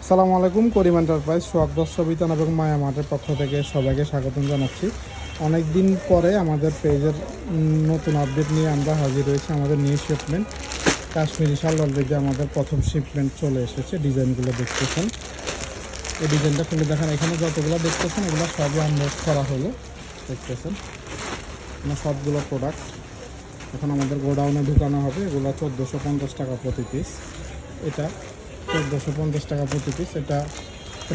আসসালামু আলাইকুম। করিম এন্টারপ্রাইজ সোহাগ দর্শ বিতান এবং মায়া মাঠের পক্ষ থেকে সবাইকে স্বাগতম জানাচ্ছি। অনেক দিন পরে আমাদের পেজের নতুন আপডেট নিয়ে আমরা হাজির হয়েছি। আমাদের নিউ শিপমেন্ট কাশ্মীরি শাল অলরেডি আমাদের প্রথম শিপমেন্ট চলে এসেছে। ডিজাইনগুলো দেখতেছেন, এই ডিজাইনটা খুলে দেখেন। এখানে যতগুলো দেখতেছেন এগুলো সবই আনবক্স করা হলো, দেখতেছেন সবগুলো প্রোডাক্ট এখন আমাদের গোডাউনে ঢুকানো হবে। এগুলো 1450 টাকা প্রতি পিস। এটা 1450 টাকা প্রতি পিস। এটা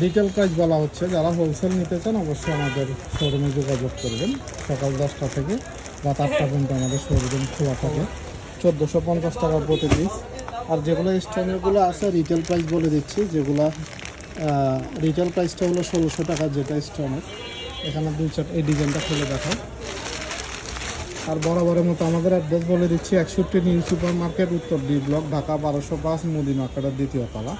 রিটেল প্রাইস বলা হচ্ছে। যারা হোলসেল নিতে চান অবশ্যই আমাদের শোরুমে যোগাযোগ করবেন। সকাল 10টা থেকে রাত 8টা পর্যন্ত আমাদের শোরুম খোলা থাকে। 1450 টাকা প্রতি পিস। আর যেগুলো স্টোনেরগুলো আছে রিটেল প্রাইস বলে দিচ্ছি। যেগুলো রিটেল প্রাইসটা হলো 1600 টাকা, যেটা স্টোনের। এখানে এই ডিজাইনটা খুলে দেখায়। আর বরাবরের মতো আমাদের অ্যাড্রেস বলে দিচ্ছি, 61 নিউ সুপার মার্কেট, উত্তর ডি ব্লক, ঢাকা 1205, মুদি মার্কেটের দ্বিতীয় তলা।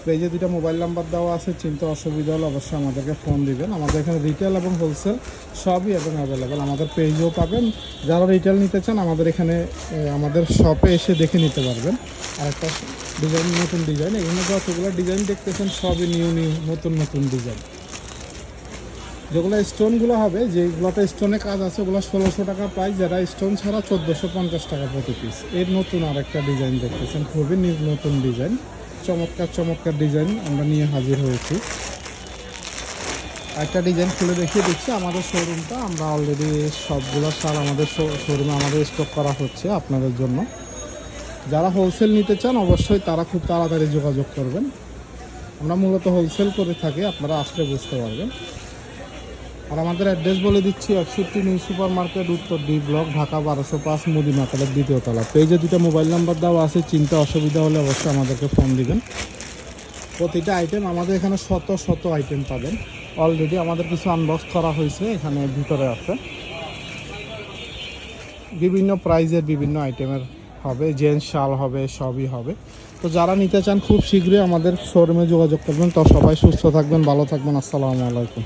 পেজে দুটো মোবাইল নাম্বার দেওয়া আছে। চিনতে অসুবিধা হলে অবশ্যই আমাদেরকে ফোন দিবেন। আমাদের এখানে রিটেল এবং হোলসেল সবই এবং অ্যাভেলেবেল। আমাদের পেজেও পাবেন। যারা রিটেল নিতে চান আমাদের এখানে আমাদের শপে এসে দেখে নিতে পারবেন। আর একটা ডিজাইন, নতুন ডিজাইন, এখানে যতগুলো ডিজাইন দেখতেছেন সবই নিউ নতুন ডিজাইন। যেগুলো স্টোনগুলো হবে, যেগুলোতে স্টোনে কাজ আছে ওগুলো 1600 টাকা প্রাইস। যারা স্টোন ছাড়া 1450 টাকা প্রতি পিস। এর নতুন আরেকটা ডিজাইন দেখতেছেন, খুবই নতুন ডিজাইন, চমৎকার ডিজাইন আমরা নিয়ে হাজির হয়েছি। একটা ডিজাইন খুলে দেখিয়ে দিচ্ছি। আমাদের শোরুমটা আমরা অলরেডি সবগুলো শাল আমাদের শোরুমে আমাদের স্টক করা হচ্ছে আপনাদের জন্য। যারা হোলসেল নিতে চান অবশ্যই তারা খুব তাড়াতাড়ি যোগাযোগ করবেন। আমরা মূলত হোলসেল করে থাকি, আপনারা আসলে বুঝতে পারবেন। আর আমাদের অ্যাড্রেস বলে দিচ্ছি, 61 নিউ সুপার মার্কেট, উত্তর ডি ব্লক, ঢাকা 1205, মুদি মার্কেটের দ্বিতীয় তলা। পেজে দুটো মোবাইল নাম্বার দেওয়া আছে। চিনতে অসুবিধা হলে অবশ্যই আমাদেরকে ফোন দিবেন। প্রতিটা আইটেম আমাদের এখানে শত আইটেম পাবেন। অলরেডি আমাদের কিছু আনবক্স করা হয়েছে, এখানে ভিতরে আছে। বিভিন্ন প্রাইজের বিভিন্ন আইটেমের হবে, জেন্টস শাল হবে, সবই হবে। তো যারা নিতে চান খুব শীঘ্রই আমাদের শোরুমে যোগাযোগ করবেন। তো সবাই সুস্থ থাকবেন, ভালো থাকবেন। আসসালামু আলাইকুম।